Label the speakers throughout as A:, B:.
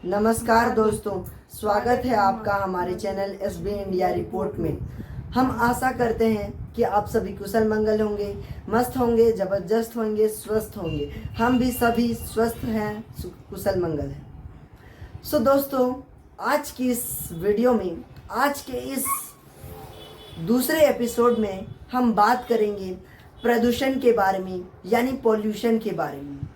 A: नमस्कार दोस्तों, स्वागत है आपका हमारे चैनल एसबी इंडिया रिपोर्ट में। हम आशा करते हैं कि आप सभी कुशल मंगल होंगे, मस्त होंगे, जबरदस्त होंगे, स्वस्थ होंगे। हम भी सभी स्वस्थ हैं, कुशल मंगल हैं। सो दोस्तों, आज की इस वीडियो में, आज के इस दूसरे एपिसोड में हम बात करेंगे प्रदूषण के बारे में, यानी पॉल्यूशन के बारे में।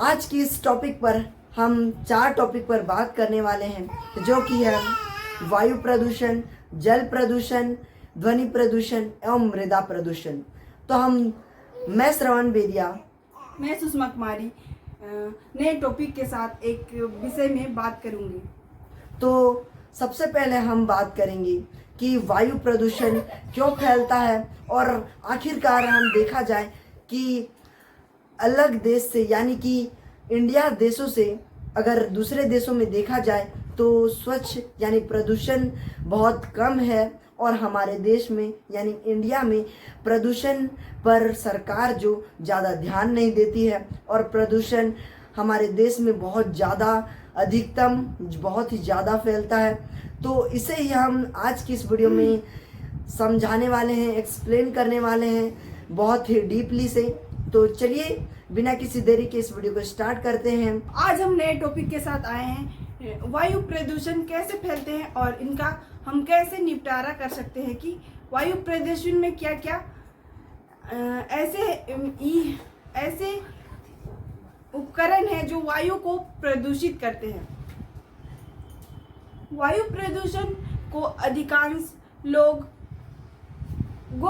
A: आज की इस टॉपिक पर हम 4 टॉपिक पर बात करने वाले हैं, जो कि है वायु प्रदूषण, जल प्रदूषण, ध्वनि प्रदूषण एवं मृदा प्रदूषण। तो मैं श्रवण बेदिया,
B: मैं सुषमा कुमारी नए टॉपिक के साथ एक विषय में बात करूंगी।
A: तो सबसे पहले हम बात करेंगे कि वायु प्रदूषण क्यों फैलता है, और आखिरकार हम देखा जाए कि अलग देश से, यानी कि इंडिया देशों से अगर दूसरे देशों में देखा जाए तो स्वच्छ यानी प्रदूषण बहुत कम है, और हमारे देश में यानी इंडिया में प्रदूषण पर सरकार जो ज़्यादा ध्यान नहीं देती है, और प्रदूषण हमारे देश में बहुत ज़्यादा अधिकतम बहुत ही ज़्यादा फैलता है। तो इसे ही हम आज की इस वीडियो में समझाने वाले हैं, एक्सप्लेन करने वाले हैं बहुत ही डीपली से। तो चलिए बिना किसी देरी के इस वीडियो को स्टार्ट करते हैं।
B: आज हम नए टॉपिक के साथ आए हैं, वायु प्रदूषण कैसे फैलते हैं और इनका हम कैसे निपटारा कर सकते हैं कि वायु प्रदूषण में क्या क्या ऐसे उपकरण हैं जो वायु को प्रदूषित करते हैं। वायु प्रदूषण को अधिकांश लोगों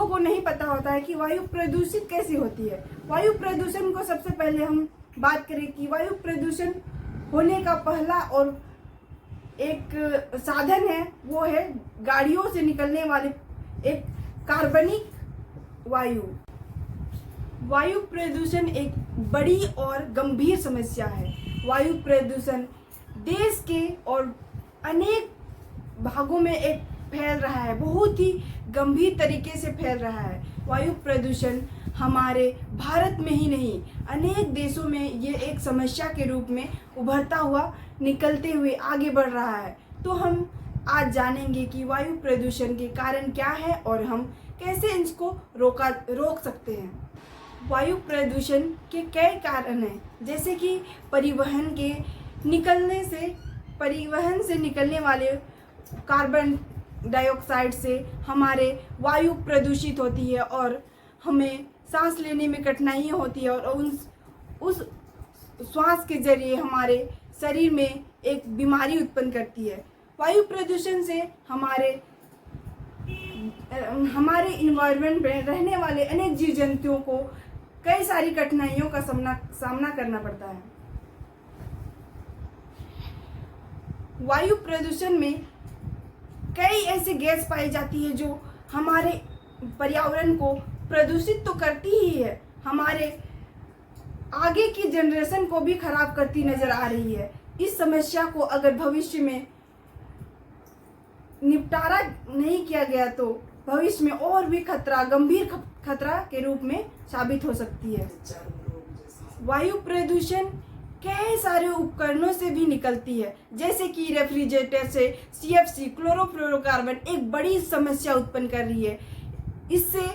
B: को नहीं पता होता है कि वायु प्रदूषित कैसे होती है। वायु प्रदूषण को सबसे पहले हम बात करें कि वायु प्रदूषण होने का पहला और एक साधन है, वो है गाड़ियों से निकलने वाले एक कार्बनिक वायु। वायु प्रदूषण एक बड़ी और गंभीर समस्या है। वायु प्रदूषण देश के और अनेक भागों में एक फैल रहा है, बहुत ही गंभीर तरीके से फैल रहा है। वायु प्रदूषण हमारे भारत में ही नहीं, अनेक देशों में ये एक समस्या के रूप में उभरता हुआ, निकलते हुए आगे बढ़ रहा है। तो हम आज जानेंगे कि वायु प्रदूषण के कारण क्या है और हम कैसे इसको रोक सकते हैं। वायु प्रदूषण के कई कारण हैं, जैसे कि परिवहन से निकलने वाले कार्बन डाइऑक्साइड से हमारे वायु प्रदूषित होती है और हमें सांस लेने में कठिनाइयाँ होती है, और उस श्वास के जरिए हमारे शरीर में एक बीमारी उत्पन्न करती है। वायु प्रदूषण से हमारे इन्वायरमेंट में रहने वाले अनेक जीव जंतुओं को कई सारी कठिनाइयों का सामना करना पड़ता है। वायु प्रदूषण में कई ऐसी गैस पाई जाती है जो हमारे पर्यावरण को प्रदूषित तो करती ही है, हमारे आगे की जनरेशन को भी खराब करती नजर आ रही है। इस समस्या को अगर भविष्य में निपटारा नहीं किया गया तो भविष्य में और भी गंभीर खतरा के रूप में साबित हो सकती है। वायु प्रदूषण कई सारे उपकरणों से भी निकलती है, जैसे कि रेफ्रिजरेटर से CFC क्लोरोफ्लोरोकार्बन एक बड़ी समस्या उत्पन्न कर रही है। इससे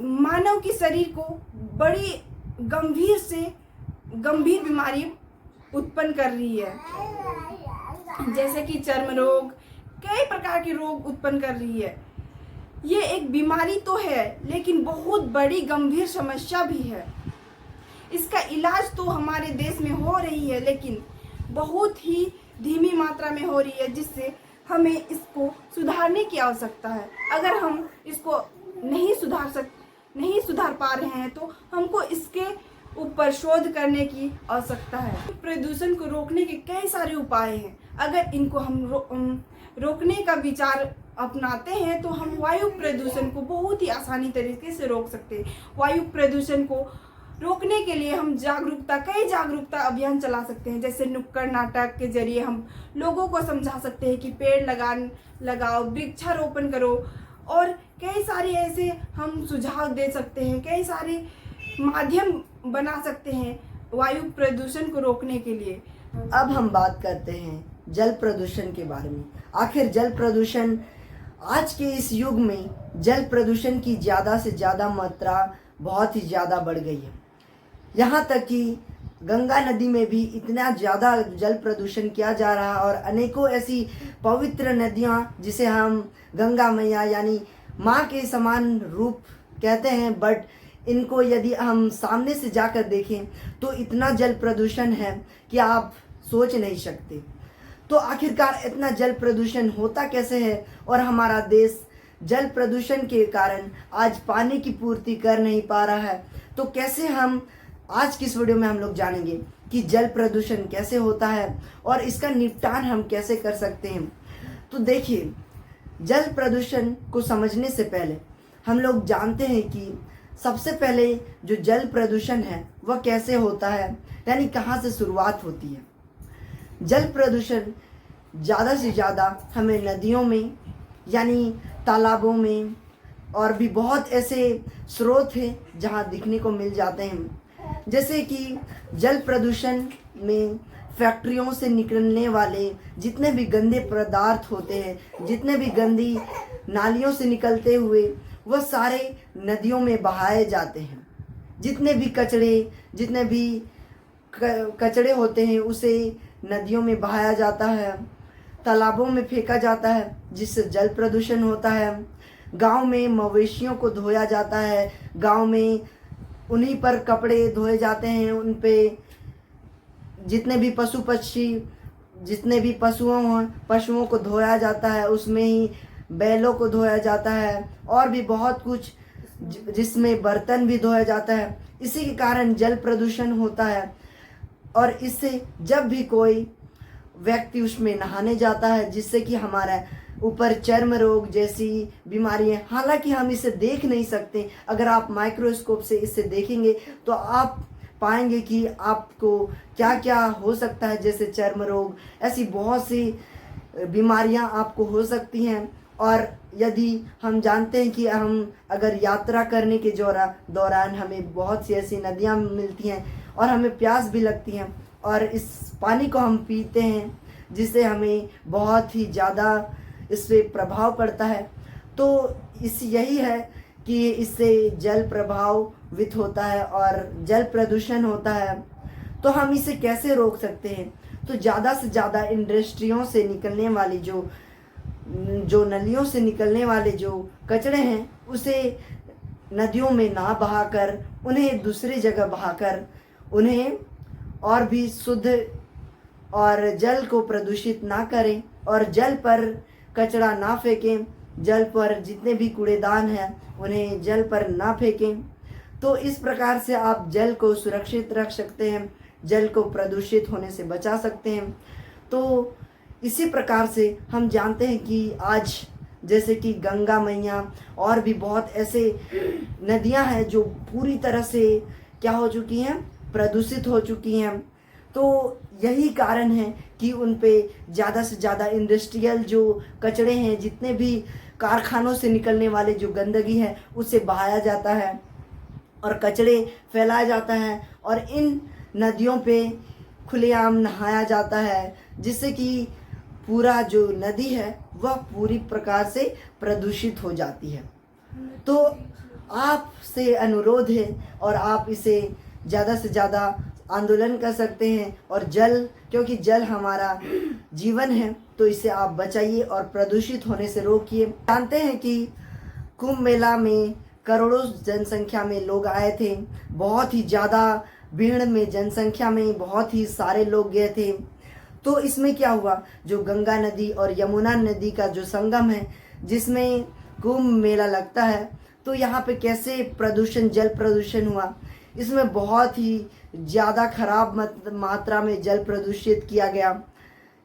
B: मानव के शरीर को बड़ी गंभीर बीमारी उत्पन्न कर रही है, जैसे कि चर्म रोग, कई प्रकार के रोग उत्पन्न कर रही है। ये एक बीमारी तो है, लेकिन बहुत बड़ी गंभीर समस्या भी है। इसका इलाज तो हमारे देश में हो रही है, लेकिन बहुत ही धीमी मात्रा में हो रही है, जिससे हमें इसको सुधारने की आवश्यकता है। अगर हम इसको नहीं सुधार पा रहे हैं तो हमको इसके ऊपर शोध करने की आवश्यकता है। प्रदूषण को रोकने के कई सारे उपाय हैं। अगर इनको हम रोकने का विचार अपनाते हैं तो हम वायु प्रदूषण को बहुत ही आसानी तरीके से रोक सकते हैं। वायु प्रदूषण को रोकने के लिए हम कई जागरूकता अभियान चला सकते हैं, जैसे नुक्कड़ नाटक के जरिए हम लोगों को समझा सकते हैं कि पेड़ लगाओ, वृक्षारोपण करो, और कई सारे ऐसे हम सुझाव दे सकते हैं, कई सारे माध्यम बना सकते हैं वायु प्रदूषण को रोकने के लिए।
A: अब हम बात करते हैं जल प्रदूषण के बारे में। आखिर जल प्रदूषण, आज के इस युग में जल प्रदूषण की ज़्यादा से ज़्यादा मात्रा बहुत ही ज़्यादा बढ़ गई है। यहाँ तक कि गंगा नदी में भी इतना ज़्यादा जल प्रदूषण किया जा रहा है और अनेकों ऐसी पवित्र नदियाँ जिसे हम गंगा मैया यानी माँ के समान रूप कहते हैं, बट इनको यदि हम सामने से जाकर देखें तो इतना जल प्रदूषण है कि आप सोच नहीं सकते। तो आखिरकार इतना जल प्रदूषण होता कैसे है और हमारा देश जल प्रदूषण के कारण आज पानी की पूर्ति कर नहीं पा रहा है। तो कैसे हम आज की इस वीडियो में हम लोग जानेंगे कि जल प्रदूषण कैसे होता है और इसका निपटान हम कैसे कर सकते हैं। तो देखिए, जल प्रदूषण को समझने से पहले हम लोग जानते हैं कि सबसे पहले जो जल प्रदूषण है वह कैसे होता है, यानी कहाँ से शुरुआत होती है। जल प्रदूषण ज़्यादा से ज़्यादा हमें नदियों में यानी तालाबों में और भी बहुत ऐसे स्रोत हैं जहाँ दिखने को मिल जाते हैं। जैसे कि जल प्रदूषण में फैक्ट्रियों से निकलने वाले जितने भी गंदे पदार्थ होते हैं, जितने भी गंदी नालियों से निकलते हुए वह सारे नदियों में बहाए जाते हैं। जितने भी कचड़े होते हैं उसे नदियों में बहाया जाता है, तालाबों में फेंका जाता है, जिससे जल प्रदूषण होता है। गांव में मवेशियों को धोया जाता है, गांव में उन्हीं पर कपड़े धोए जाते हैं, उन पे जितने भी पशु पक्षी जितने भी पशुओं को धोया जाता है, उसमें ही बैलों को धोया जाता है और भी बहुत कुछ जिसमें बर्तन भी धोया जाता है। इसी के कारण जल प्रदूषण होता है। और इससे जब भी कोई व्यक्ति उसमें नहाने जाता है, जिससे कि हमारा ऊपर चर्म रोग जैसी बीमारियां, हालांकि हम इसे देख नहीं सकते, अगर आप माइक्रोस्कोप से इसे देखेंगे तो आप पाएंगे कि आपको क्या क्या हो सकता है, जैसे चर्म रोग, ऐसी बहुत सी बीमारियां आपको हो सकती हैं। और यदि हम जानते हैं कि हम अगर यात्रा करने के दौरान हमें बहुत सी ऐसी नदियां मिलती हैं और हमें प्यास भी लगती हैं और इस पानी को हम पीते हैं, जिससे हमें बहुत ही ज़्यादा इससे प्रभाव पड़ता है। तो यही है कि इससे जल प्रभावित होता है और जल प्रदूषण होता है। तो हम इसे कैसे रोक सकते हैं? तो ज़्यादा से ज़्यादा इंडस्ट्रियों से निकलने वाली जो नलियों से निकलने वाले जो कचरे हैं उसे नदियों में ना बहाकर उन्हें दूसरी जगह बहाकर उन्हें और भी शुद्ध और जल को प्रदूषित ना करें और जल पर कचरा ना फेंकें, जल पर जितने भी कूड़ेदान हैं उन्हें जल पर ना फेंकें। तो इस प्रकार से आप जल को सुरक्षित रख सकते हैं, जल को प्रदूषित होने से बचा सकते हैं। तो इसी प्रकार से हम जानते हैं कि आज जैसे कि गंगा मैया और भी बहुत ऐसे नदियां हैं जो पूरी तरह से क्या हो चुकी हैं, प्रदूषित हो चुकी हैं। तो यही कारण है कि उन पे ज़्यादा से ज़्यादा इंडस्ट्रियल जो कचरे हैं, जितने भी कारखानों से निकलने वाले जो गंदगी है उसे बहाया जाता है और कचरे फैलाया जाता है और इन नदियों पे खुलेआम नहाया जाता है, जिससे कि पूरा जो नदी है वह पूरी प्रकार से प्रदूषित हो जाती है। तो आपसे अनुरोध है और आप इसे ज़्यादा से ज़्यादा आंदोलन कर सकते हैं और क्योंकि जल हमारा जीवन है, तो इसे आप बचाइए और प्रदूषित होने से रोकिए। जानते हैं कि कुंभ मेला में करोड़ों जनसंख्या में लोग आए थे, बहुत ही ज़्यादा भीड़ में जनसंख्या में बहुत ही सारे लोग गए थे। तो इसमें क्या हुआ, जो गंगा नदी और यमुना नदी का जो संगम है जिसमें कुंभ मेला लगता है, तो यहाँ पे कैसे जल प्रदूषण हुआ। इसमें बहुत ही ज़्यादा खराब मात्रा में जल प्रदूषित किया गया।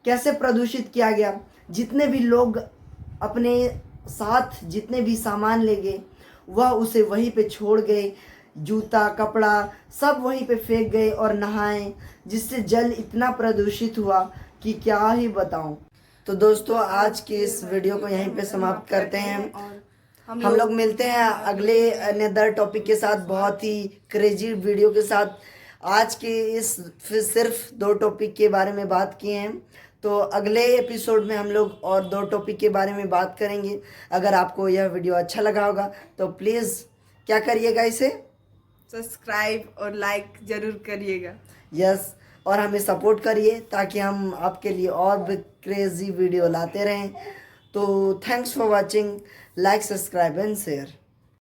A: कैसे प्रदूषित किया गया, जितने भी लोग अपने साथ जितने भी सामान ले गए वह उसे वहीं पे छोड़ गए, जूता कपड़ा सब वहीं पे फेंक गए और नहाए, जिससे जल इतना प्रदूषित हुआ कि क्या ही बताऊं। तो दोस्तों, आज की इस वीडियो को यहीं पे समाप्त करते हैं। हम लोग मिलते हैं अगले अनदर टॉपिक के साथ, बहुत ही क्रेजी वीडियो के साथ। आज के इस फिर सिर्फ 2 टॉपिक के बारे में बात किए हैं, तो अगले एपिसोड में हम लोग और 2 टॉपिक के बारे में बात करेंगे। अगर आपको यह वीडियो अच्छा लगा होगा तो प्लीज़ क्या करिएगा इसे,
B: सब्सक्राइब और लाइक जरूर करिएगा।
A: यस, और हमें सपोर्ट करिए ताकि हम आपके लिए और भी क्रेजी वीडियो लाते रहें। तो thanks for watching, like, subscribe and share.